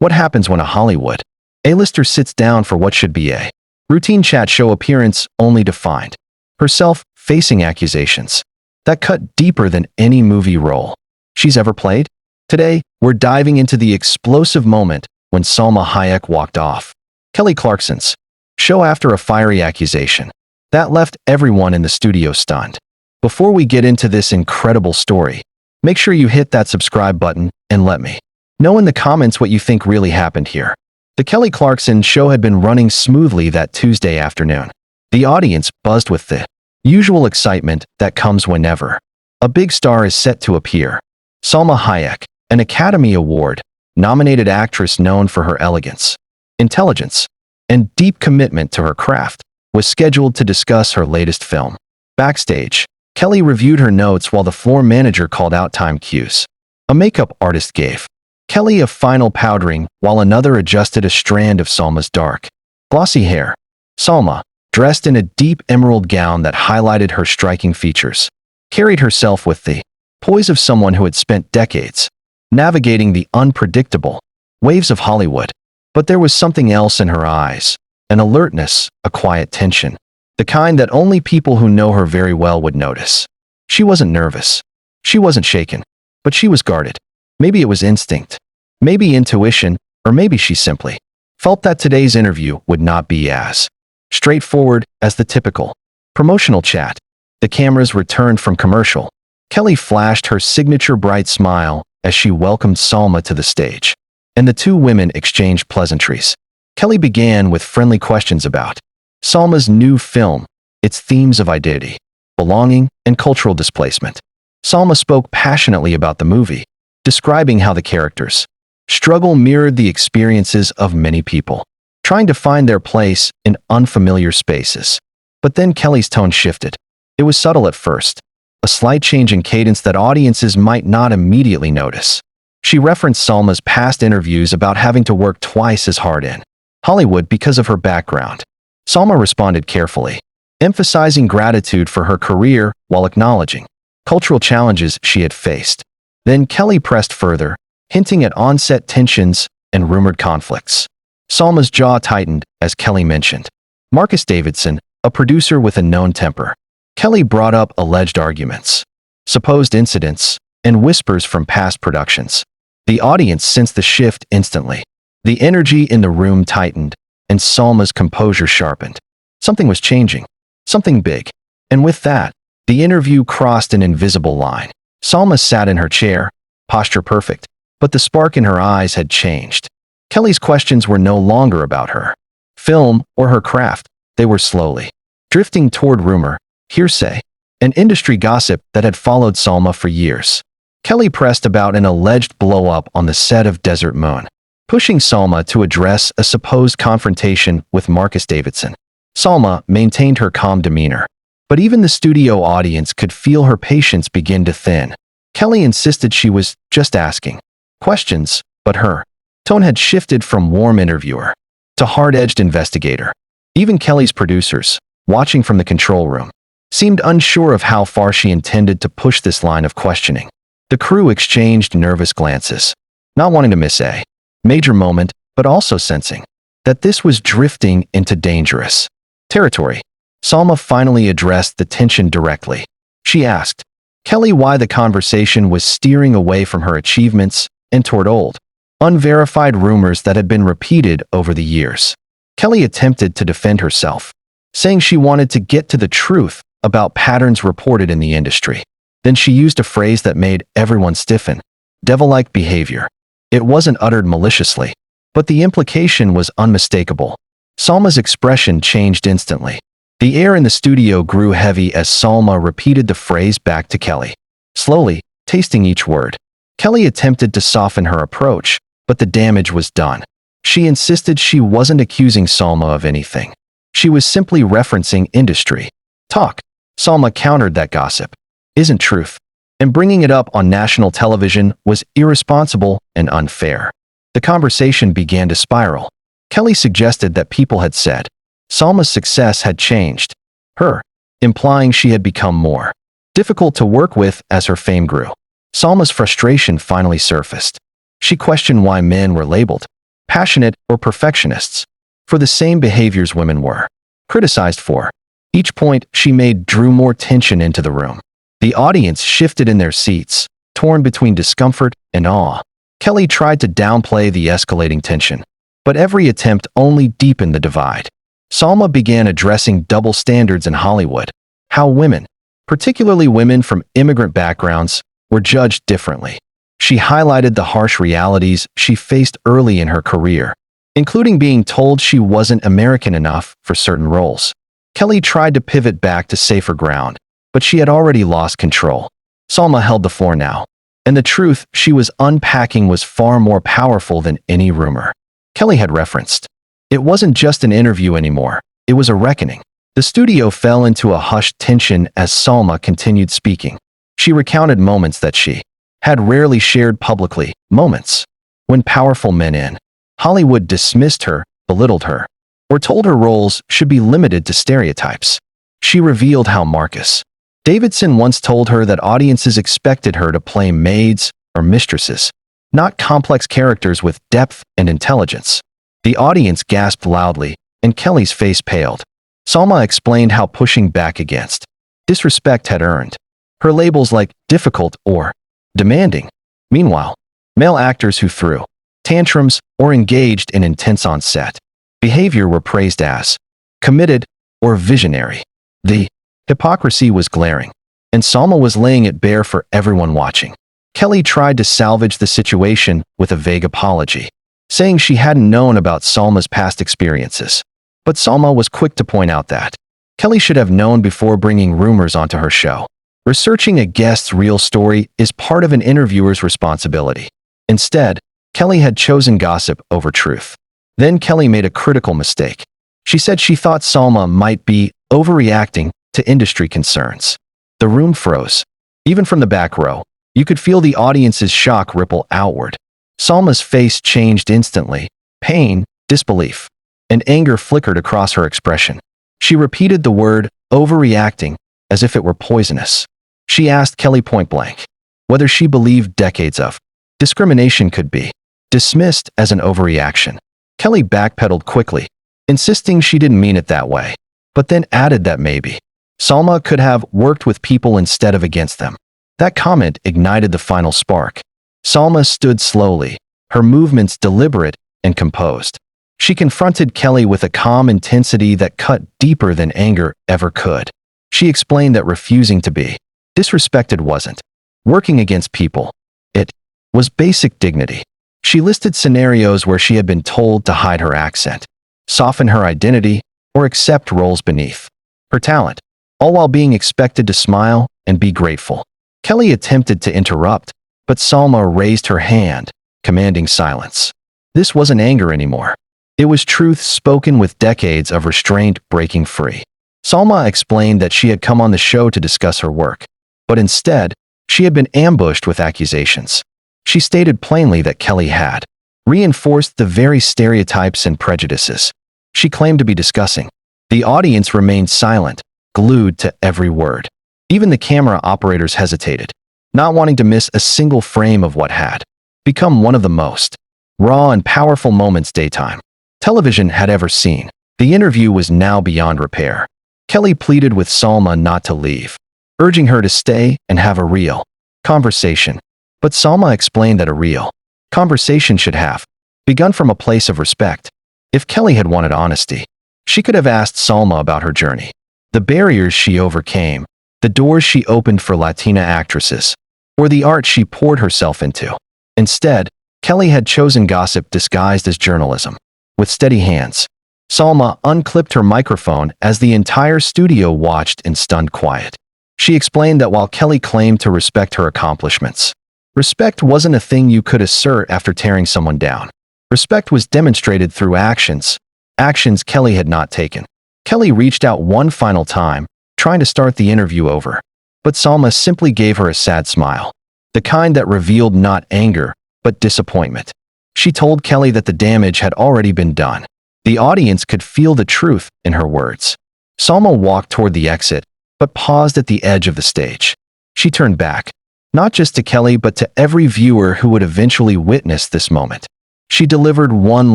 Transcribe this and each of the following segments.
What happens when a Hollywood A-lister sits down for what should be a routine chat show appearance only to find herself facing accusations that cut deeper than any movie role she's ever played? Today, we're diving into the explosive moment when Salma Hayek walked off Kelly Clarkson's show after a fiery accusation that left everyone in the studio stunned. Before we get into this incredible story, make sure you hit that subscribe button and let me know in the comments what you think really happened here. The Kelly Clarkson Show had been running smoothly that Tuesday afternoon. The audience buzzed with the usual excitement that comes whenever a big star is set to appear. Salma Hayek, an Academy Award-nominated actress known for her elegance, intelligence, and deep commitment to her craft, was scheduled to discuss her latest film. Backstage, Kelly reviewed her notes while the floor manager called out time cues. A makeup artist gave Kelly a final powdering while another adjusted a strand of Salma's dark, glossy hair. Salma, dressed in a deep emerald gown that highlighted her striking features, carried herself with the poise of someone who had spent decades navigating the unpredictable waves of Hollywood. But there was something else in her eyes, an alertness, a quiet tension, the kind that only people who know her very well would notice. She wasn't nervous. She wasn't shaken, but she was guarded. Maybe it was instinct, maybe intuition, or maybe she simply felt that today's interview would not be as straightforward as the typical promotional chat. The cameras returned from commercial. Kelly flashed her signature bright smile as she welcomed Salma to the stage, and the two women exchanged pleasantries. Kelly began with friendly questions about Salma's new film, its themes of identity, belonging, and cultural displacement. Salma spoke passionately about the movie, describing how the characters' struggle mirrored the experiences of many people, trying to find their place in unfamiliar spaces. But then Kelly's tone shifted. It was subtle at first, a slight change in cadence that audiences might not immediately notice. She referenced Salma's past interviews about having to work twice as hard in Hollywood because of her background. Salma responded carefully, emphasizing gratitude for her career while acknowledging cultural challenges she had faced. Then Kelly pressed further, hinting at on-set tensions and rumored conflicts. Salma's jaw tightened as Kelly mentioned Marcus Davidson, a producer with a known temper. Kelly brought up alleged arguments, supposed incidents, and whispers from past productions. The audience sensed the shift instantly. The energy in the room tightened, and Salma's composure sharpened. Something was changing, something big. And with that, the interview crossed an invisible line. Salma sat in her chair, posture perfect, but the spark in her eyes had changed. Kelly's questions were no longer about her film or her craft. They were slowly drifting toward rumor, hearsay, and industry gossip that had followed Salma for years. Kelly pressed about an alleged blow-up on the set of Desert Moon, pushing Salma to address a supposed confrontation with Marcus Davidson. Salma maintained her calm demeanor, but even the studio audience could feel her patience begin to thin. Kelly insisted she was just asking questions, but her tone had shifted from warm interviewer to hard-edged investigator. Even Kelly's producers, watching from the control room, seemed unsure of how far she intended to push this line of questioning. The crew exchanged nervous glances, not wanting to miss a major moment, but also sensing that this was drifting into dangerous territory. Salma finally addressed the tension directly. She asked Kelly why the conversation was steering away from her achievements and toward old, unverified rumors that had been repeated over the years. Kelly attempted to defend herself, saying she wanted to get to the truth about patterns reported in the industry. Then she used a phrase that made everyone stiffen: devil-like behavior. It wasn't uttered maliciously, but the implication was unmistakable. Salma's expression changed instantly. The air in the studio grew heavy as Salma repeated the phrase back to Kelly, slowly, tasting each word. Kelly attempted to soften her approach, but the damage was done. She insisted she wasn't accusing Salma of anything. She was simply referencing industry talk. Salma countered that gossip isn't truth, and bringing it up on national television was irresponsible and unfair. The conversation began to spiral. Kelly suggested that people had said Salma's success had changed her, implying she had become more difficult to work with as her fame grew. Salma's frustration finally surfaced. She questioned why men were labeled passionate, or perfectionists, for the same behaviors women were criticized for. Each point she made drew more tension into the room. The audience shifted in their seats, torn between discomfort and awe. Kelly tried to downplay the escalating tension, but every attempt only deepened the divide. Salma began addressing double standards in Hollywood, how women, particularly women from immigrant backgrounds, were judged differently. She highlighted the harsh realities she faced early in her career, including being told she wasn't American enough for certain roles. Kelly tried to pivot back to safer ground, but she had already lost control. Salma held the floor now, and the truth she was unpacking was far more powerful than any rumor Kelly had referenced. It wasn't just an interview anymore, it was a reckoning. The studio fell into a hushed tension as Salma continued speaking. She recounted moments that she had rarely shared publicly, moments when powerful men in Hollywood dismissed her, belittled her, or told her roles should be limited to stereotypes. She revealed how Marcus Davidson once told her that audiences expected her to play maids or mistresses, not complex characters with depth and intelligence. The audience gasped loudly, and Kelly's face paled. Salma explained how pushing back against disrespect had earned her labels like difficult or demanding. Meanwhile, male actors who threw tantrums or engaged in intense on-set behavior were praised as committed or visionary. The hypocrisy was glaring, and Salma was laying it bare for everyone watching. Kelly tried to salvage the situation with a vague apology, saying she hadn't known about Salma's past experiences. But Salma was quick to point out that Kelly should have known before bringing rumors onto her show. Researching a guest's real story is part of an interviewer's responsibility. Instead, Kelly had chosen gossip over truth. Then Kelly made a critical mistake. She said she thought Salma might be overreacting to industry concerns. The room froze. Even from the back row, you could feel the audience's shock ripple outward. Salma's face changed instantly. Pain, disbelief, and anger flickered across her expression. She repeated the word overreacting as if it were poisonous. She asked Kelly point blank whether she believed decades of discrimination could be dismissed as an overreaction. Kelly backpedaled quickly, insisting she didn't mean it that way, but then added that maybe Salma could have worked with people instead of against them. That comment ignited the final spark. Salma stood slowly, her movements deliberate and composed. She confronted Kelly with a calm intensity that cut deeper than anger ever could. She explained that refusing to be disrespected wasn't working against people. It was basic dignity. She listed scenarios where she had been told to hide her accent, soften her identity, or accept roles beneath her talent, all while being expected to smile and be grateful. Kelly attempted to interrupt, but Salma raised her hand, commanding silence. This wasn't anger anymore. It was truth spoken with decades of restraint breaking free. Salma explained that she had come on the show to discuss her work, but instead, she had been ambushed with accusations. She stated plainly that Kelly had reinforced the very stereotypes and prejudices she claimed to be discussing. The audience remained silent, glued to every word. Even the camera operators hesitated, not wanting to miss a single frame of what had become one of the most raw and powerful moments daytime television had ever seen. The interview was now beyond repair. Kelly pleaded with Salma not to leave, urging her to stay and have a real conversation. But Salma explained that a real conversation should have begun from a place of respect. If Kelly had wanted honesty, she could have asked Salma about her journey, the barriers she overcame, the doors she opened for Latina actresses, or the art she poured herself into. Instead, Kelly had chosen gossip disguised as journalism. With steady hands, Salma unclipped her microphone as the entire studio watched in stunned quiet. She explained that while Kelly claimed to respect her accomplishments, respect wasn't a thing you could assert after tearing someone down. Respect was demonstrated through actions Kelly had not taken. Kelly reached out one final time, trying to start the interview over, but Salma simply gave her a sad smile, the kind that revealed not anger, but disappointment. She told Kelly that the damage had already been done. The audience could feel the truth in her words. Salma walked toward the exit, but paused at the edge of the stage. She turned back, not just to Kelly but to every viewer who would eventually witness this moment. She delivered one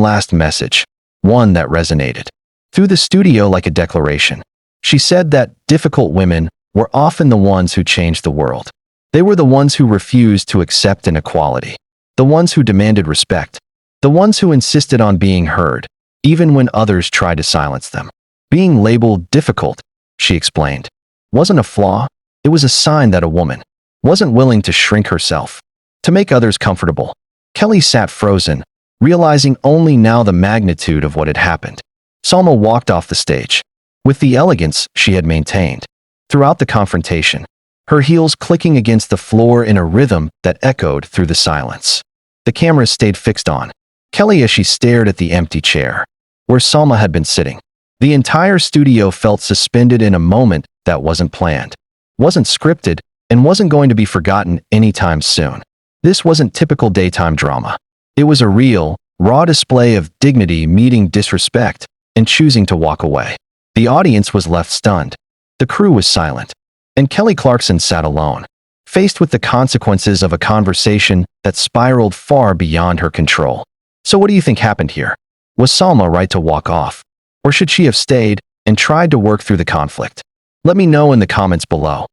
last message, one that resonated through the studio like a declaration. She said that difficult women were often the ones who changed the world. They were the ones who refused to accept inequality, the ones who demanded respect, the ones who insisted on being heard, even when others tried to silence them. Being labeled difficult, she explained, wasn't a flaw. It was a sign that a woman wasn't willing to shrink herself to make others comfortable. Kelly sat frozen, realizing only now the magnitude of what had happened. Salma walked off the stage with the elegance she had maintained throughout the confrontation, her heels clicking against the floor in a rhythm that echoed through the silence. The cameras stayed fixed on Kelly as she stared at the empty chair where Salma had been sitting. The entire studio felt suspended in a moment that wasn't planned, wasn't scripted, and wasn't going to be forgotten anytime soon. This wasn't typical daytime drama. It was a real, raw display of dignity meeting disrespect and choosing to walk away. The audience was left stunned. The crew was silent. And Kelly Clarkson sat alone, faced with the consequences of a conversation that spiraled far beyond her control. So what do you think happened here? Was Salma right to walk off? Or should she have stayed and tried to work through the conflict? Let me know in the comments below.